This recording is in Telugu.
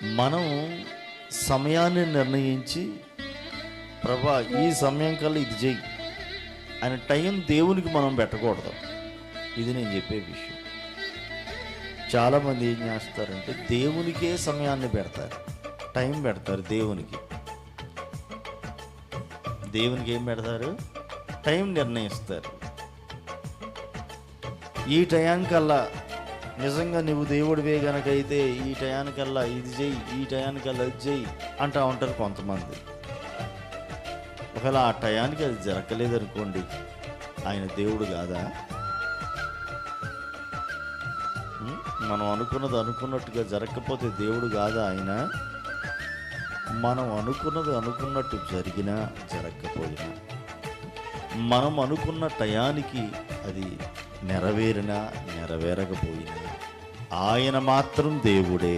మనం సమయాన్ని నిర్ణయించి ప్రభా ఈ సమయం కల్లా ఇది చెయ్యి అని టైం దేవునికి మనం పెట్టకూడదు. ఇది నేను చెప్పే విషయం. చాలామంది ఏం చేస్తారంటే దేవునికే సమయాన్ని పెడతారు, టైం పెడతారు. దేవునికి ఏం పెడతారు? టైం నిర్ణయిస్తారు. ఈ టయానికల్లా నిజంగా నువ్వు దేవుడివే గనకైతే ఈ టయానికల్లా ఇది చెయ్యి, ఈ టయానికల్లా ఇది చెయ్యి అంటూ ఉంటారు కొంతమంది. ఒకవేళ ఆ టయానికి అది జరగలేదనుకోండి, ఆయన దేవుడు కాదా? మనం అనుకున్నది అనుకున్నట్టుగా జరగకపోతే దేవుడు కాదా ఆయన? మనం అనుకున్నది అనుకున్నట్టు జరిగినా జరగకపోయినా, మనం అనుకున్న టయానికి అది నెరవేరినా నెరవేరకపోయినా ఆయన మాత్రం దేవుడే.